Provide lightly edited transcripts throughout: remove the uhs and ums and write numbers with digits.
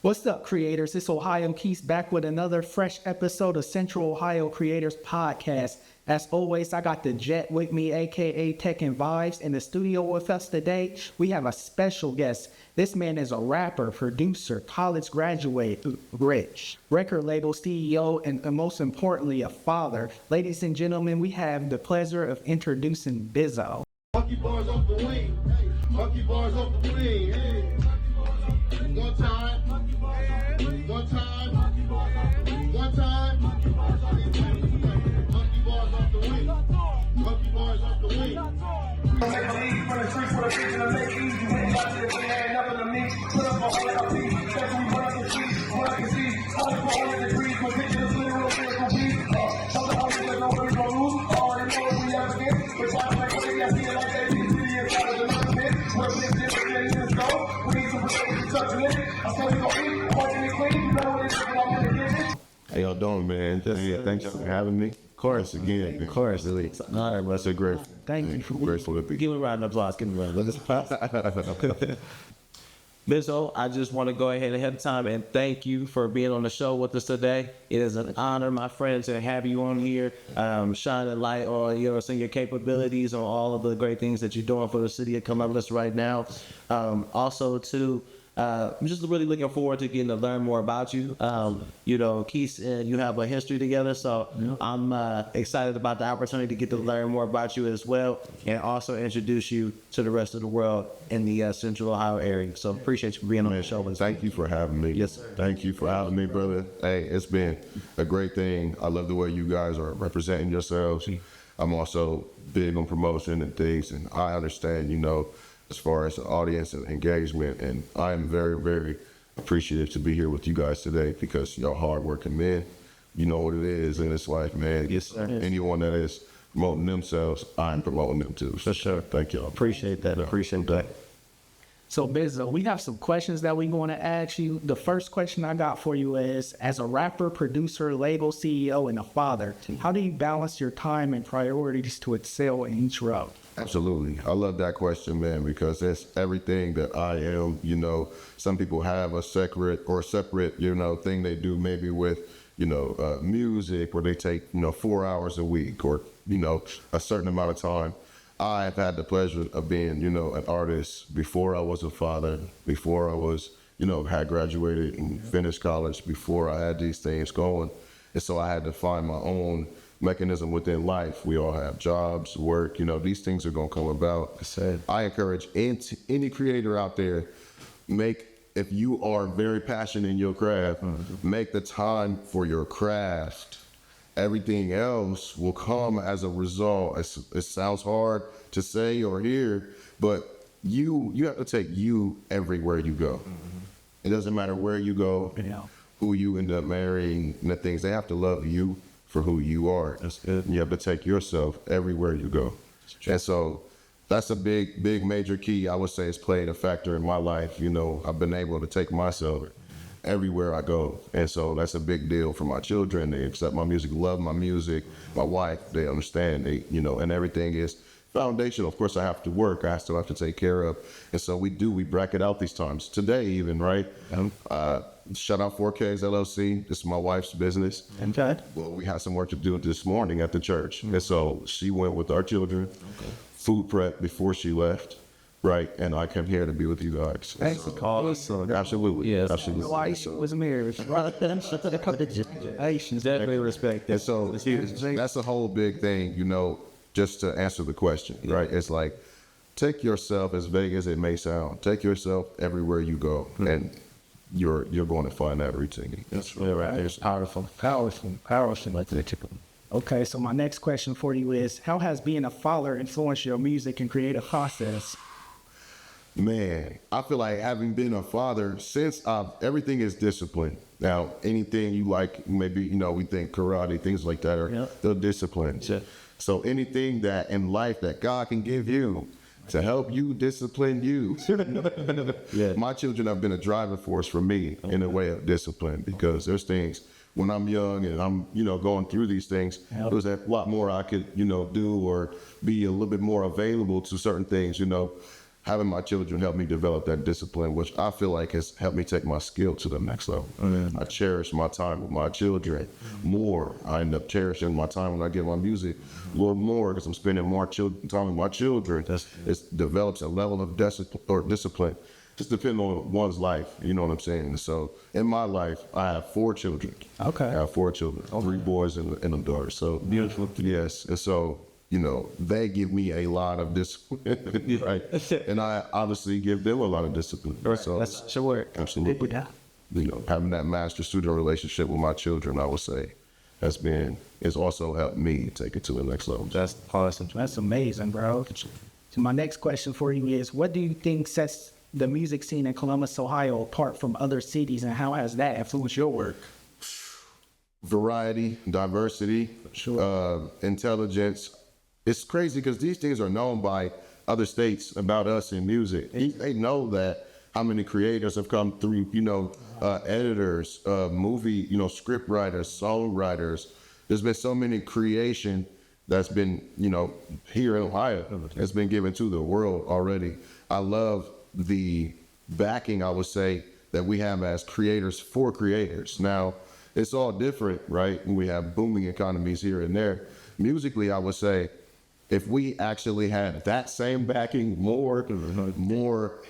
What's up, creators? It's Ohio Keys back with another fresh episode of Central Ohio Creators Podcast. As always, I got the Jet with me, aka Tech and Vibes, in the studio with us today. We have a special guest. This man is a rapper, producer, college graduate, rich, record label CEO, and most importantly, a father. Ladies and gentlemen, we have the pleasure of introducing Bizzoe. Monkey bars off the wing. Monkey bars off the wing. Hey. One time. One time. One time. Monkey bars off the wing. Monkey bars off the wing. Make believe from the streets for the vision to make easy. When you got to the thing, ain't nothing to me. Put up a whole lot of peace. That's when we run up the streets. What I can see. Only for 100 degrees. But picture this literal physical beat. Some of the homies that know what we gon' lose. Already know what we have again. But y'all like crazy. I see it like that. How y'all doing, man? Thanks for having me. Of course, again. Of course. Really. All right, well, that's a great. Thank you. Grateful to be. Give me a round of applause. Give me a round of applause. Bizzoe, I just want to go ahead of time and thank you for being on the show with us today. It is an honor, my friend, to have you on here, shine a light on your capabilities, on all of the great things that you're doing for the city of Columbus right now. Also, too, I'm just really looking forward to getting to learn more about you. Keith and you have a history together, so I'm excited about the opportunity to get to learn more about you as well, and also introduce you to the rest of the world in the Central Ohio area. So appreciate you for being on the show. Thank you for having me. Yes, sir. Thank you for having me, brother. Hey, it's been a great thing. I love the way you guys are representing yourselves. I'm also big on promotion and things, and I understand, as far as the audience and engagement, and I am very, very appreciative to be here with you guys today because y'all hardworking men. You know what it is in this life, man. Yes, sir. Anyone that is promoting themselves, I'm promoting them too. For sure. Thank y'all. Appreciate that. Appreciate that. So, Bizzoe, we have some questions that we want to ask you. The first question I got for you is, as a rapper, producer, label CEO, and a father, how do you balance your time and priorities to excel in each role? Absolutely. I love that question, man, because that's everything that I am. Some people have a separate thing they do maybe with, music, where they take, 4 hours a week or, a certain amount of time. I've had the pleasure of being, an artist before I was a father, before I was, had graduated and finished college, before I had these things going. And so I had to find my own mechanism within life. We all have jobs, work, these things are going to come about. I encourage any creator out there, if you are very passionate in your craft, make the time for your craft. Everything else will come as a result. It sounds hard to say or hear, but you have to take you everywhere you go. It doesn't matter where you go, who you end up marrying, and the things. They have to love you for who you are. That's good. You have to take yourself everywhere you go. And so that's a big, major key, I would say, has played a factor in my life. I've been able to take myself everywhere I go. And so that's a big deal for my children. They accept my music, love my music. My wife, they understand, and everything is foundational. Of course, I have to work. I still have to take care of. And so we bracket out these times. Today even, right? Shout out 4Ks LLC. This is my wife's business. Okay. Well, we had some work to do this morning at the church. And so she went with our children, food prep before she left. Right, and I came here to be with you guys. Thanks for calling. Absolutely. Yes. Absolutely. Why was married? Definitely respect that. And so that's a whole big thing, just to answer the question, right? It's like, take yourself, as vague as it may sound, take yourself everywhere you go. And you're going to find that routine. That's really right. It's powerful. Okay, so my next question for you is, how has being a father influenced your music and creative process? Man, I feel like having been a father, since everything is discipline. Now, anything you like, maybe, we think karate, things like that they're disciplines. Yeah. So anything that in life that God can give you to help you discipline you. My children have been a driving force for me in a way of discipline, because there's things when I'm young and I'm, going through these things, there's a lot more I could, do or be a little bit more available to certain things, Having my children help me develop that discipline, which I feel like has helped me take my skill to the next level. I cherish my time with my children more. I end up cherishing my time when I get my music a little more, because I'm spending more time with my children. It develops a level of discipline. Just depending on one's life, you know what I'm saying? So in my life, I have 4 children. Okay. I have 4 children, 3 boys and a daughter. So Beautiful. Yes, and so they give me a lot of discipline, right? And I obviously give them a lot of discipline. Right. So That's your work. absolutely, having that master-student relationship with my children, I would say, it's also helped me take it to the next level. That's awesome. That's amazing, bro. So my next question for you is, what do you think sets the music scene in Columbus, Ohio apart from other cities, and how has that influenced your work? Variety, diversity, intelligence. It's crazy because these things are known by other states about us in music. They know that how many creators have come through, editors, movie, script writers, songwriters. There's been so many creation that's been, here in Ohio, that's been given to the world already. I love the backing, I would say, that we have as creators for creators. Now, it's all different, right? We have booming economies here and there. Musically, I would say, if we actually had that same backing, more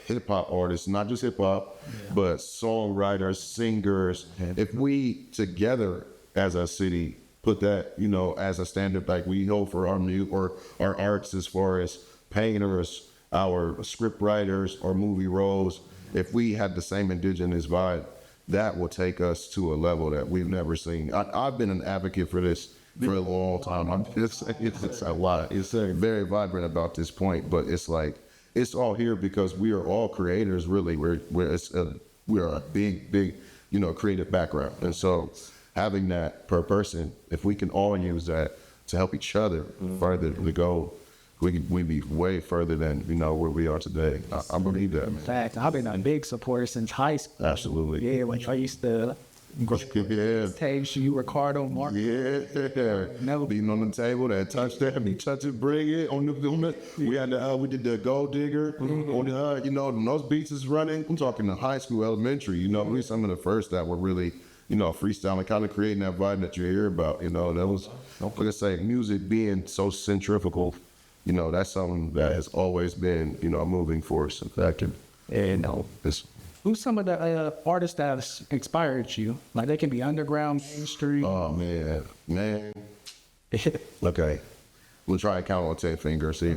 hip hop artists, not just hip hop, but songwriters, singers, if we together as a city put that, as a standard like we hold for our music or our arts, as far as painters, our script writers, or movie roles, if we had the same indigenous vibe, that will take us to a level that we've never seen. I've been an advocate for this for a long time. It's a lot. It's very vibrant about this point, but it's like, it's all here because we are all creators, really. We're a big, creative background. And so having that per person, if we can all use that to help each other further to go, we'd be way further than, where we are today. I believe that, man. In fact, I've been a big supporter since high school. Absolutely. Yeah, when I used to tapes, you Ricardo, Mark. Never being on the table, that touch that, me touch it, bring it on the. We had we did the Gold Digger on the, those beats is running. I'm talking to high school, elementary. We were some of the first that were really, freestyling, kind of creating that vibe that you hear about. That was, like I say, music being so centrifugal. That's something that has always been, a moving force. In fact, Who's some of the artists that have inspired you? Like, they can be underground, mainstream. Oh, man. Okay. We'll try to count on 10 fingers. See?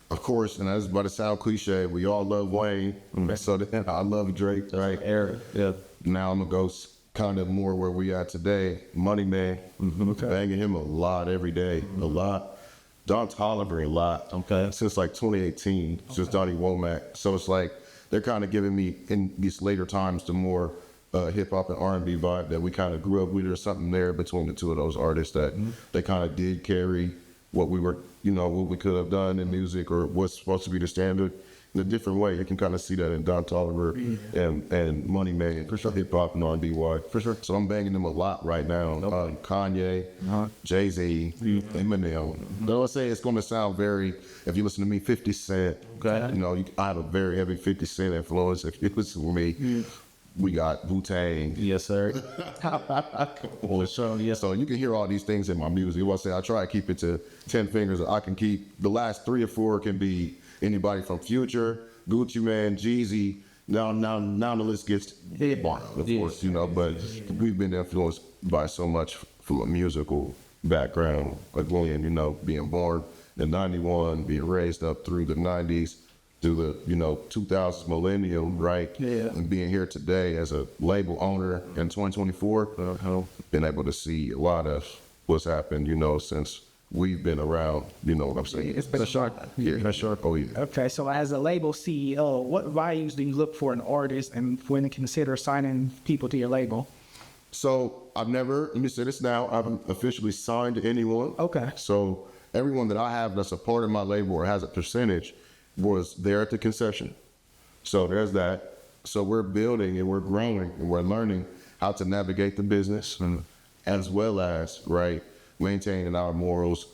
Of course, and that's about to sound cliche, we all love Wayne. So then I love Drake, right? Eric. Yeah. Now I'm going to go kind of more where we are today. Money Man. Banging him a lot every day. A lot. Don Toliver a lot. Okay. Since like 2018, since Donnie Womack. So it's like, they're kind of giving me, in these later times, the more hip-hop and R&B vibe that we kind of grew up with. There's something there between the two of those artists that they kind of did carry what we were, what we could have done in music or what's supposed to be the standard in a different way. You can kind of see that in Don Toliver and Money Man, for sure, hip-hop and R&B wide. For sure. So I'm banging them a lot right now. Kanye, Jay-Z, Eminem. Though I say it's going to sound very, if you listen to me, 50 Cent. Okay. I have a very heavy 50 Cent influence. If you listen to me, we got Wu-Tang. Yes, sir. So you can hear all these things in my music. I try to keep it to 10 fingers. I can keep, the last 3 or 4 can be anybody from Future, Gucci Mane, Jeezy. Now the list gets long, of course, but we've been influenced by so much from a musical background. Like William, being born in 91, being raised up through the 90s, through the, 2000s millennium, right? Yeah. And being here today as a label owner in 2024, been able to see a lot of what's happened, since we've been around, you know what I'm saying? It's been a short. Yeah, sure. Oh, yeah. Okay, so as a label CEO, what values do you look for in artists and when you consider signing people to your label? So let me say this now, I haven't officially signed to anyone. Okay. So everyone that I have that's a part of my label or has a percentage was there at the conception. So there's that. So we're building and we're growing and we're learning how to navigate the business as well as, right, maintaining our morals,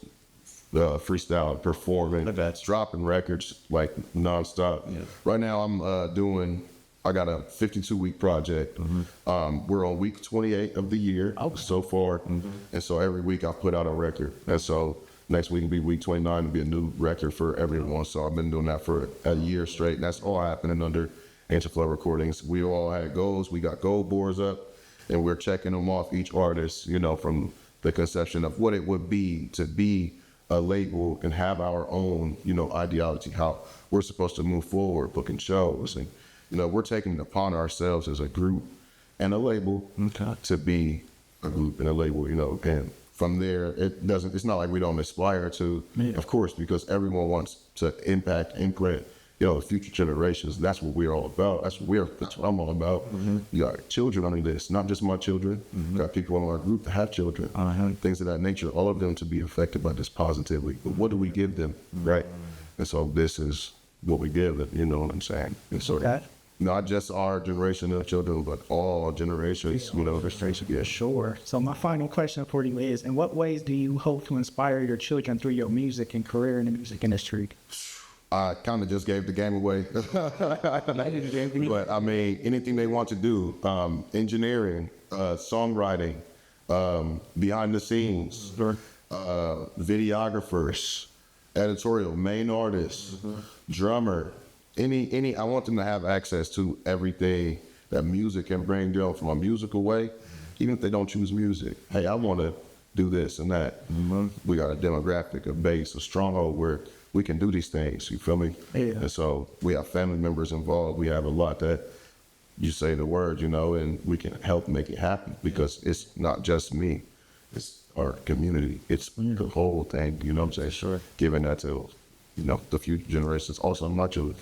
freestyle, performing, dropping records like nonstop. Yeah. Right now I got a 52-week project. We're on week 28 of the year so far. And so every week I put out a record. And so next week will be week 29, it'll be a new record for everyone. So I've been doing that for a year straight, and that's all happening under Ancient Flow Recordings. We all had goals. We got goal boards up, and we're checking them off each artist, from the conception of what it would be to be a label and have our own, ideology, how we're supposed to move forward, booking shows. And, we're taking it upon ourselves as a group and a label to be a group and a label, and from there, it's not like we don't aspire to, of course, because everyone wants to impact, imprint, future generations. That's what we're all about. That's what I'm all about. You got children under this, not just my children. You got people in our group that have children, things of that nature, all of them to be affected by this positively. But what do we give them, right? And so this is what we give them, you know what I'm saying? And so not just our generation of children, but all generations, Yeah, sure. So my final question for you is, in what ways do you hope to inspire your children through your music and career in the music industry? I kind of just gave the game away. But I mean, anything they want to do, engineering, songwriting, behind the scenes, videographers, editorial, main artists, drummer, I want them to have access to everything that music can bring them from a musical way, even if they don't choose music. Hey, I want to do this and that. We got a demographic, a base, a stronghold where we can do these things, you feel me? Yeah. And so we have family members involved. We have a lot that you say the word, and we can help make it happen because it's not just me. It's our community. It's the whole thing, you know what I'm saying? Sure. Giving that to, the future generations, also my children.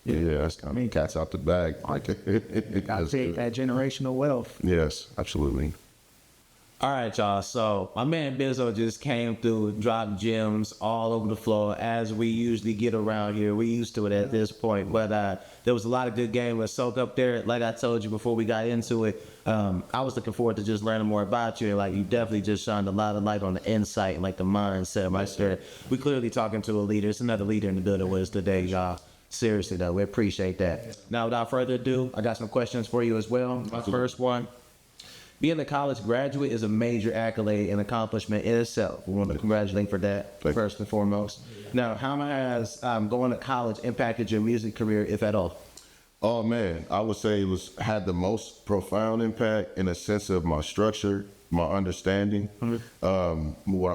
Yeah, that's kind of cat's out the bag. Got to take that generational wealth. Yes, absolutely. All right, y'all. So my man Bizzoe just came through, dropped gems all over the floor as we usually get around here. We used to it at this point, but there was a lot of good game with Soak up there. Like I told you before we got into it, I was looking forward to just learning more about you. And you definitely just shined a lot of light on the insight and the mindset right there. We clearly talking to a leader. It's another leader in the building with us today, y'all. Seriously though, we appreciate that. Now, without further ado, I got some questions for you as well. My first one. Being a college graduate is a major accolade and accomplishment in itself. We want to congratulate for that, first and foremost. Now, how has going to college impacted your music career, if at all? Oh man, I would say it had the most profound impact in a sense of my structure, my understanding, my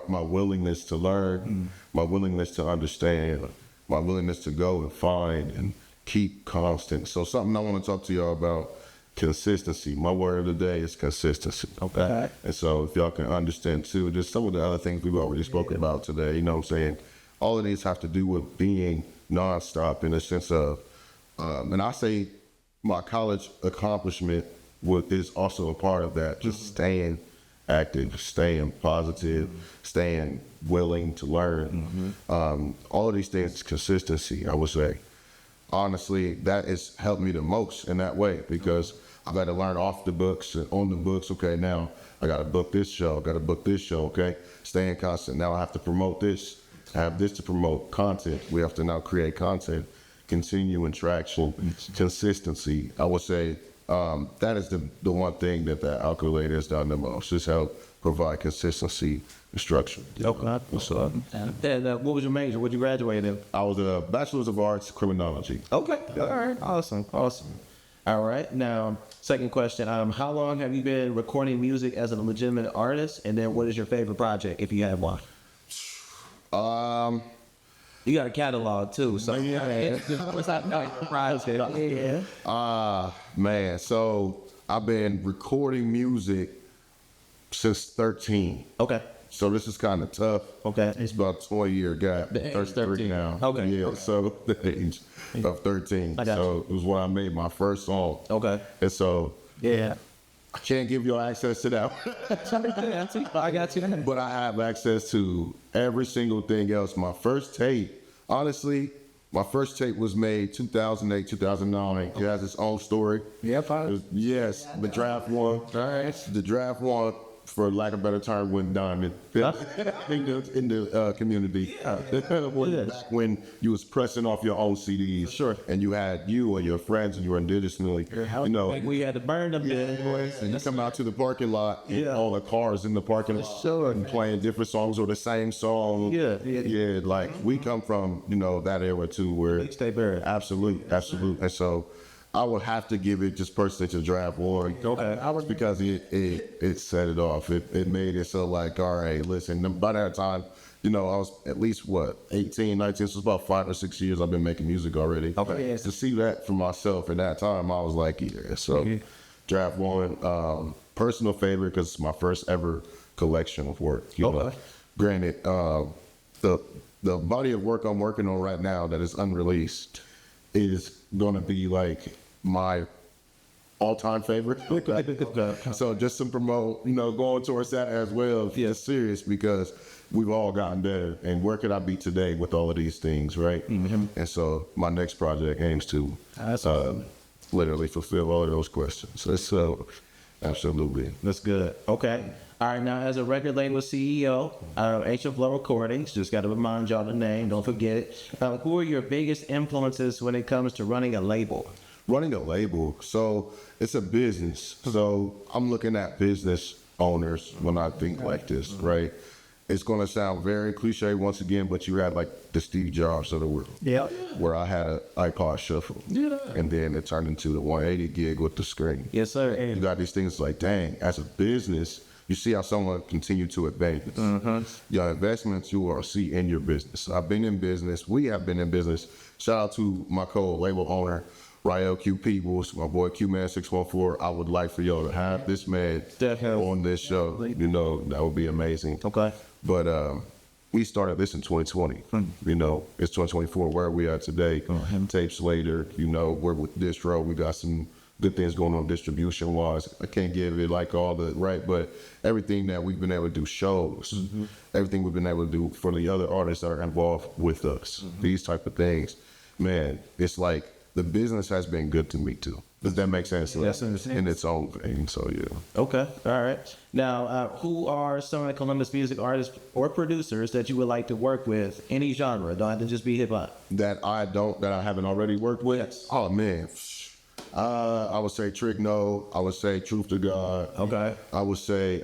willingness to learn, my willingness to understand, my willingness to go and find and keep constant. So something I want to talk to y'all about. Consistency. My word of the day is consistency. Okay. And so if y'all can understand too, just some of the other things we've already spoken about today, you know what I'm saying? All of these have to do with being nonstop in a sense of, and I say my college accomplishment is also a part of that. Just staying active, staying positive, staying willing to learn. All of these things, consistency, I would say. Honestly, that has helped me the most in that way because I've had to learn off the books and on the books. Okay, now I got to book this show, okay? Staying constant. Now I have to promote this. I have this to promote, content. We have to now create content, continuing traction, consistency. I would say that is the one thing that the calculator has done the most, just help provide consistency and structure. Okay. So, and what was your major? What did you graduate in? I was a Bachelor's of Arts, Criminology. Okay. All right. Awesome. All right. Now, second question. How long have you been recording music as a legitimate artist? And then what is your favorite project, if you have one? You got a catalog too, so what's that? Man, so I've been recording music since 13. Okay. So this is kind of tough. Okay. It's about a 20-year gap. The age 33 13. now. Okay. Yeah, so the age of 13. I got So it was when I made my first song. Okay. And so Yeah. I can't give you access to that. I got you. But I have access to every single thing else. My first tape, honestly, my first tape was made 2008, 2009. It has its own story. Yep. Yes, the draft one. All right. The draft one, for lack of a better term, went diamond in the community. Back when you was pressing off your own CDs. Sure. And you had you and your friends and you were indigenous. You know, Like we had to burn them boys. and you come out to the parking lot, and Yeah. all the cars in the parking lot, Sure. and playing different songs or the same song. Yeah. Yeah, like we come from, that era too, where Mixtape era. absolute. And so I would have to give it just personally to Draft One. Okay. Because it set it off. It made it so like, all right, listen, by that time, I was at least 18, 19, so it's about 5 or 6 years I've been making music already. Okay. Yeah. To see that for myself in that time, I was like, yeah. So Draft One, personal favorite because it's my first ever collection of work. Okay. Granted, the body of work I'm working on right now that is unreleased is gonna be like my all-time favorite. So just to promote, going towards that as well. Yeah, serious because we've all gotten better. And where could I be today with all of these things, right? Mm-hmm. And so my next project aims to literally fulfill all of those questions. So absolutely. That's good. Okay. All right. Now, as a record label CEO of Ancient Flow Recordings, just got to remind y'all the name. Don't forget it. Who are your biggest influences when it comes to running a label? Running a label, so it's a business. So I'm looking at business owners when I think like this, right? It's gonna sound very cliche once again, but you had like the Steve Jobs of the world. Yeah. Where I had an iPod shuffle. Yeah. And then it turned into the 180 gig with the screen. Yes, sir. You got these things like, dang, as a business, you see how someone continue to advance. Your investments you will see in your business. I've been in business. We have been in business. Shout out to my co-label owner, Rael Q Peebles, my boy Q-Man 614. I would like for y'all to have this man Definitely. on this show. That would be amazing. Okay. But we started this in 2020. It's 2024. Where we are today, tapes later, we're with Distro. We got some good things going on distribution-wise. I can't give it like all the right, but everything that we've been able to do shows, everything we've been able to do for the other artists that are involved with us, these type of things, man, it's like the business has been good to me too. Does that make sense? Yes, I understand. In its own thing, so yeah. Okay. All right. Now, who are some of the Columbus music artists or producers that you would like to work with? Any genre. Don't have to just be hip-hop. That I haven't already worked with? Yes. Oh, man. I would say Trick No. I would say Truth to God. Okay. I would say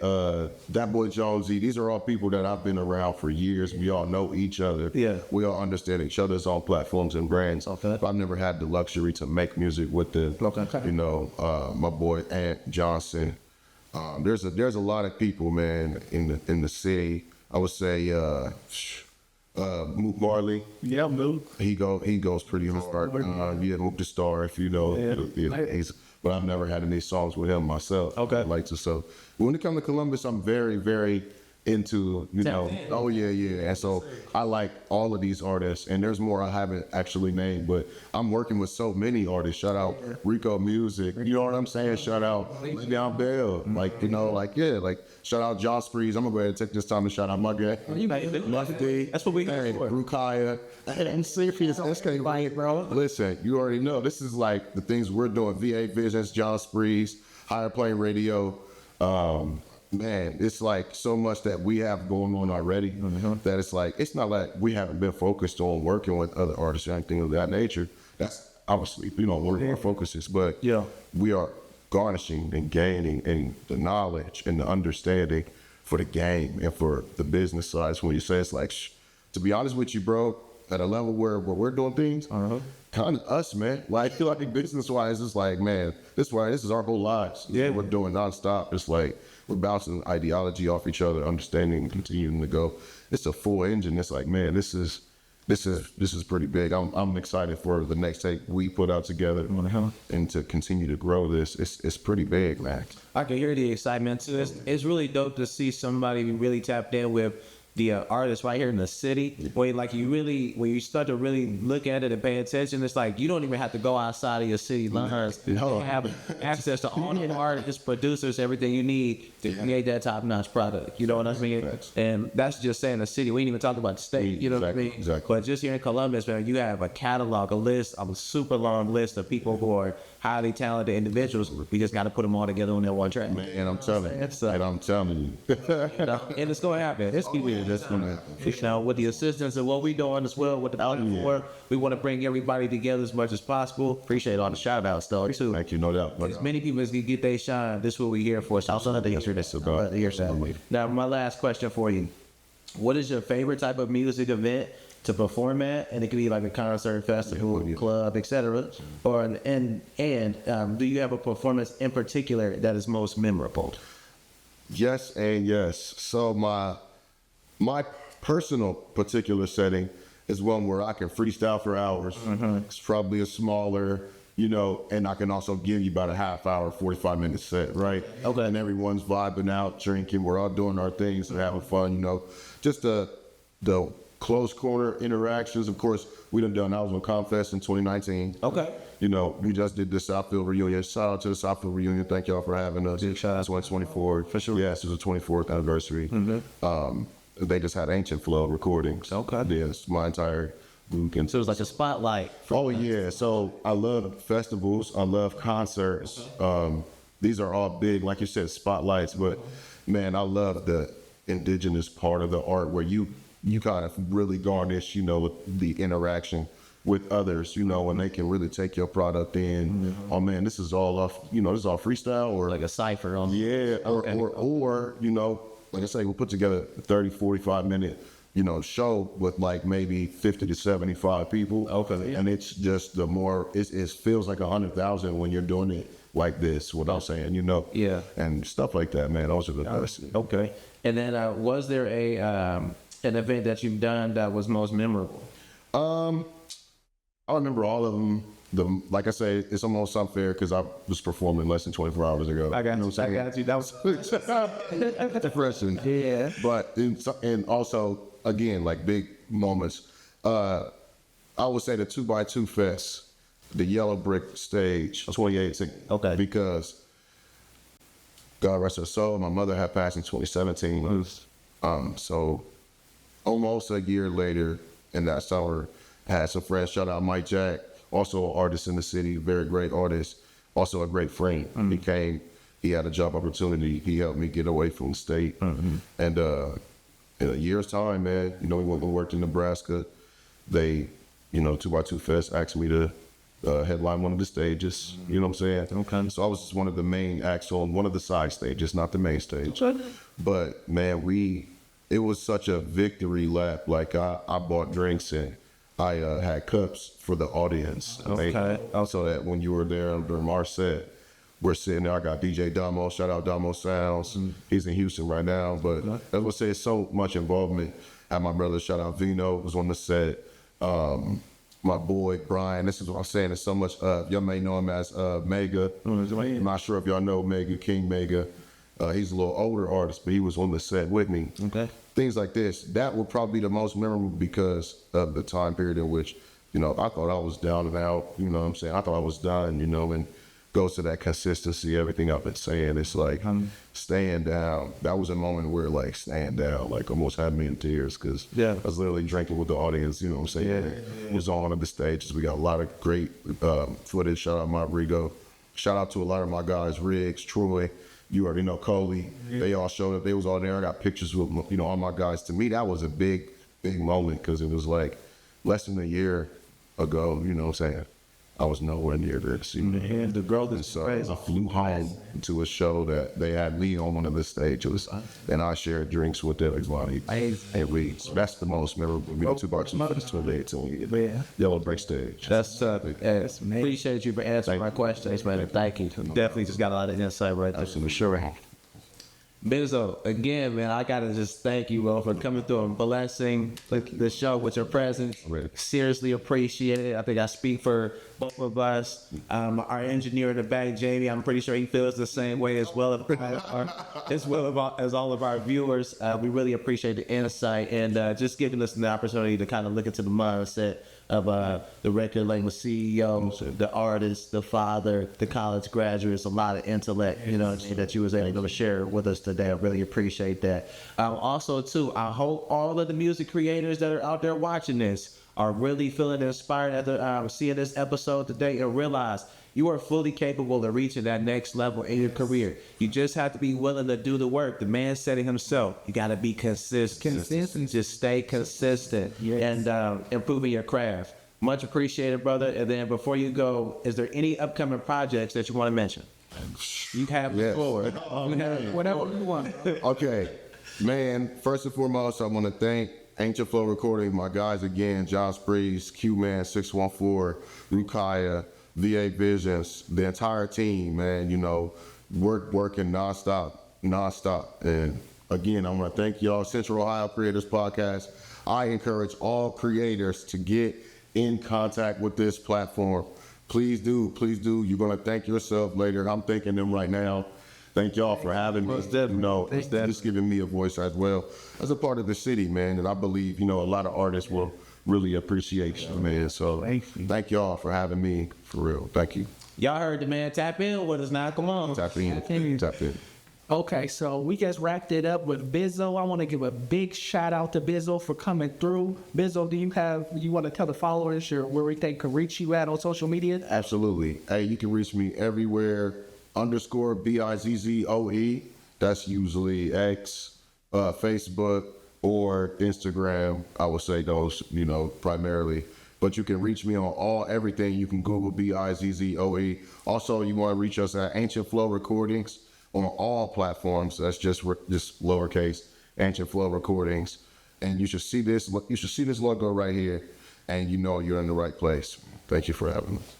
That Boy Jonesy. These are all people that I've been around for years. We all know each other. Yeah. We all understand each other's on platforms and brands. Okay. But I've never had the luxury to make music with them. Okay. My boy Ant Johnson. There's a lot of people, man, in the city. I would say Mook Marley. Yeah, Mook. He goes pretty hard. Mook the Star, if you know. Yeah. But I've never had any songs with him myself. Okay. I'd like to. So when it comes to Columbus, I'm very, very into, oh yeah. And so I like all of these artists, and there's more I haven't actually named, but I'm working with so many artists. Shout out Rico Music. You know what I'm saying? Shout out Le'Veon Bell. Shout out John Sprees. I'm gonna go ahead and take this time to shout out my guy. That's what we here for. Rukaya. And serious, that's gonna buy it, bro. Listen, you already know this is like the things we're doing. VA Visions, John Sprees, Higher Plane Radio. Man, it's like so much that we have going on already that it's like, it's not like we haven't been focused on working with other artists or anything of that nature. That's obviously, one of our focuses, but we are garnishing and gaining and the knowledge and the understanding for the game and for the business side. So when you say it's like, to be honest with you, bro, at a level where we're doing things, kind of us, man. Like, I feel like business-wise, it's like, man, this is our whole lives. Yeah, we're doing nonstop. It's like we're bouncing ideology off each other, understanding, and continuing to go. It's a full engine. It's like, man, this is this is pretty big. I'm excited for the next tape we put out together and to continue to grow this. It's pretty big, man. I can hear the excitement too. It's really dope to see somebody really tapped in with the artists right here in the city. Where when you start to really look at it and pay attention, it's like you don't even have to go outside of your city lines. You have access to all the artists, producers, everything you need to create that top-notch product. You know what I mean? And that's just saying the city. We ain't even talking about the state. You know what I mean? Exactly. But just here in Columbus, man, you have a catalog, a list, a super long list of people who are highly talented individuals. We just got to put them all together on that one track. Man, I'm telling you. I'm telling you. And it's going to happen. It's going to be this one. You know, with the assistance of what we doing as well, with the outlet work, we want to bring everybody together as much as possible. Appreciate all the shout outs, though, too. Thank you, no doubt. As many people as can get their shine, this is what we here for. So also, the answer this now, my last question for you: what is your favorite type of music event to perform at? And it could be like a concert, festival, club, etc. Or do you have a performance in particular that is most memorable? Yes and yes. So my personal particular setting is one where I can freestyle for hours. It's probably a smaller, and I can also give you about a half hour, 45-minute set, right? Okay. And everyone's vibing out, drinking. We're all doing our things and having fun, Just the close corner interactions. Of course, I was on Confest in 2019. Okay. We just did the Southfield reunion. Shout out to the Southfield reunion. Thank y'all for having us. Big shout out. 2024. For sure. Yes, it was the 24th anniversary. They just had Ancient Flow recordings. Okay. Yes, my entire weekend. So it was like a spotlight. Yeah. So I love festivals. I love concerts. These are all big, like you said, spotlights. But man, I love the indigenous part of the art where you kind of really garnish, with the interaction with others, when they can really take your product in. Oh man, this is all off, this is all freestyle or like a cipher on. Yeah. Or like I say, we'll put together a 30, 45-minute, show with like maybe 50 to 75 people. Okay. And it's just it feels like 100,000 when you're doing it like this, what I'm saying, Yeah. And stuff like that, man. Those are the best. Okay. And then was there an event that you've done that was most memorable? I remember all of them. Like I say, it's almost unfair because I was performing less than 24 hours ago. I got you. That was the question. Yeah. But and also again, like big moments. I would say the 2x2 Fest, the Yellow Brick Stage, 2018. Okay. Because God rest her soul, my mother had passed in 2017. So almost a year later, in that summer, I had some friends. Shout out Mike Jack. Also an artist in the city, very great artist, also a great friend. He had a job opportunity. He helped me get away from the state. And in a year's time, man, we worked in Nebraska. They, 2x2 Fest asked me to headline one of the stages. You know what I'm saying? Okay. So I was just one of the main acts on one of the side stages, not the main stage. But man, it was such a victory lap. Like I bought drinks and I had cups for the audience. Okay. Also, that when you were there during our set, we're sitting there. I got DJ Damo. Shout out Damo Sounds. He's in Houston right now. But I would say it's so much involvement. I had my brother, shout out Vino, was on the set. My boy Brian. This is what I'm saying. There's so much. Y'all may know him as Mega. I'm not sure if y'all know Mega, King Mega. He's a little older artist, but he was on the set with me. Okay. Things like this. That would probably be the most memorable because of the time period in which, I thought I was down and out. You know what I'm saying? I thought I was done, and goes to that consistency, everything I've been saying. It's like staying down. That was a moment where like staying down, like almost had me in tears because I was literally drinking with the audience, you know what I'm saying? It was on the stages. We got a lot of great footage. Shout out Rodrigo. Shout out to a lot of my guys, Riggs, Troy. You already know Coley. They all showed up. They was all there. I got pictures with, all my guys. To me, that was a big, big moment because it was like less than a year ago, you know what I'm saying? I was nowhere near this. The growth is so crazy. I flew home to a show that they had me on one of the stages, and I shared drinks with everybody. That's the most memorable. 2x2 Yellow Brick Stage. That's appreciate you for answering my questions, man. Thank you. Definitely just got a lot of insight right there. Absolutely. Sure. Bizzoe, again, man, I gotta just thank you, bro, for coming through and blessing the show with your presence. Really? Seriously appreciate it. I think I speak for both of us. Our engineer in the back, Jamie, I'm pretty sure he feels the same way as well as all of our viewers. We really appreciate the insight and just giving us the opportunity to kind of look into the mindset of the record label CEO, the artist, the father, the college graduates, a lot of intellect, you know, that you was able to share with us today. I really appreciate that. Also, too, I hope all of the music creators that are out there watching this are really feeling inspired after seeing this episode today and realize you are fully capable of reaching that next level in your career. You just have to be willing to do the work. The man said it himself. You got to be consistent. Just stay consistent and improving your craft. Much appreciated, brother. And then before you go, is there any upcoming projects that you want to mention? You have the floor. Whatever you want. Okay, man, first and foremost, I want to thank Ancient Flow Recording, my guys again, Josh Breeze, Q-Man 614, Rukaya, VA Visions, the entire team, man, you know, working nonstop. And again, I want to thank y'all, Central Ohio Creators Podcast. I encourage all creators to get in contact with this platform. Please do. You're going to thank yourself later. I'm thanking them right now. Thank y'all for having me. You know, just giving me a voice as well as a part of the city, man. And I believe, you know, a lot of artists will really appreciate you, man. So thank y'all for having me, for real. Thank you. Y'all heard the man. Tap in with us now. Come on. Tap in. Okay, so we just wrapped it up with Bizzoe. I want to give a big shout out to Bizzoe for coming through. Bizzoe, you want to tell the followers where they can reach you at on social media? Absolutely. Hey, you can reach me everywhere. _Bizzoe. That's usually X, Facebook, or Instagram. I would say those, you know, primarily. But you can reach me on everything. You can Google Bizzoe. Also, you want to reach us at Ancient Flow Recordings on all platforms. That's just lowercase, Ancient Flow Recordings. And you should see this logo right here, and you know you're in the right place. Thank you for having us.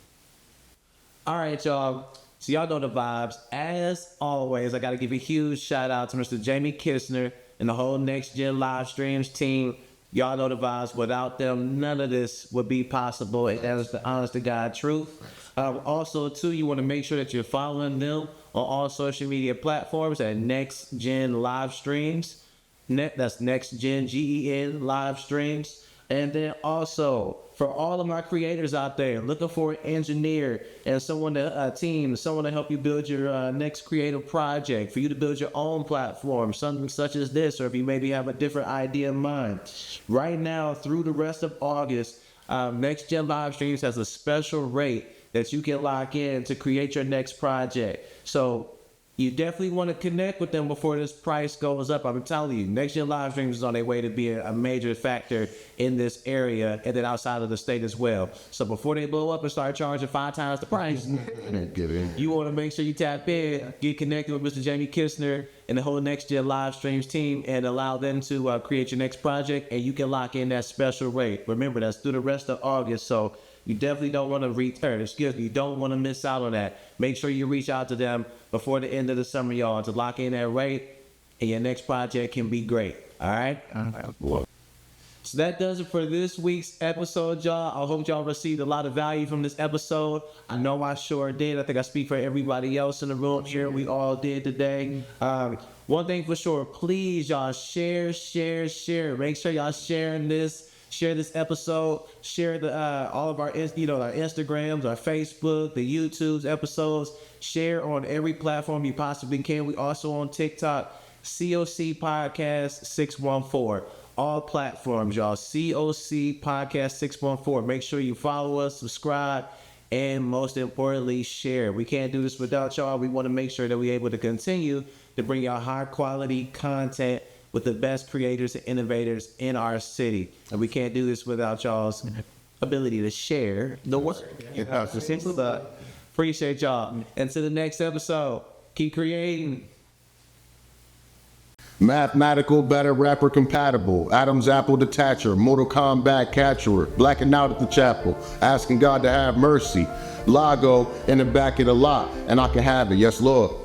All right, y'all. So y'all know the vibes. As always, I got to give a huge shout out to Mr. Jamie Kistner and the whole Next Gen Live Streams team. Y'all know the vibes. Without them, none of this would be possible. And that is the honest to God truth. Also, too, you want to make sure that you're following them on all social media platforms at Next Gen Live Streams. That's Next Gen GEN Live Streams. And then also, for all of my creators out there looking for an engineer and someone to help you build your next creative project, for you to build your own platform, something such as this, or if you maybe have a different idea in mind. Right now, through the rest of August, Next Gen Live Streams has a special rate that you can lock in to create your next project. So you definitely want to connect with them before this price goes up. I'm telling you, Next Gen Live Streams is on their way to be a major factor in this area and then outside of the state as well. So before they blow up and start charging 5 times the price, you want to make sure you tap in, get connected with Mr. Jamie Kistner and the whole Next Gen Live Streams team and allow them to create your next project, and you can lock in that special rate. Remember, that's through the rest of August, so you definitely don't want to you don't want to miss out on that. Make sure you reach out to them before the end of the summer, y'all, to lock in that rate, and your next project can be great. All right? So that does it for this week's episode, y'all. I hope y'all received a lot of value from this episode. I know I sure did. I think I speak for everybody else in the room here. We all did today. One thing for sure, please, y'all, share. Make sure y'all sharing this. Share this episode. Share all of our Instagrams, our Facebook, the YouTube's episodes. Share on every platform you possibly can. We also on TikTok, COC Podcast 614. All platforms, y'all. COC Podcast 614. Make sure you follow us, subscribe, and most importantly, share. We can't do this without y'all. We want to make sure that we're able to continue to bring y'all high quality content with the best creators and innovators in our city. And we can't do this without y'all's ability to share the work. Appreciate y'all. Until the next episode, keep creating. Mathematical Better Rapper Compatible, Adam's Apple Detacher, Mortal Kombat Catcher, Blacking Out at the Chapel, Asking God to have mercy, Lago in the back of the lot, and I can have it, yes Lord.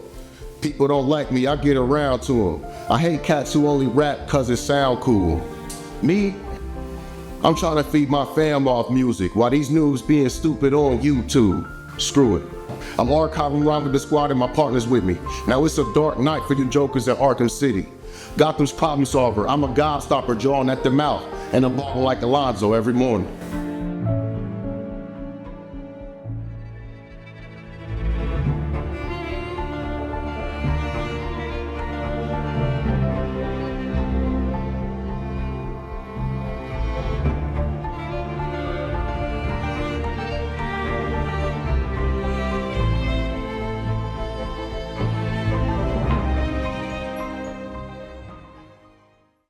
People don't like me, I get around to them. I hate cats who only rap cause it sound cool. Me, I'm trying to feed my fam off music while these noobs being stupid on YouTube. Screw it. I'm archiving around with the squad and my partners with me. Now it's a dark night for you jokers at Arkham City. Gotham's problem solver, I'm a gobstopper jawing at the mouth, and I'm balling like Alonzo every morning.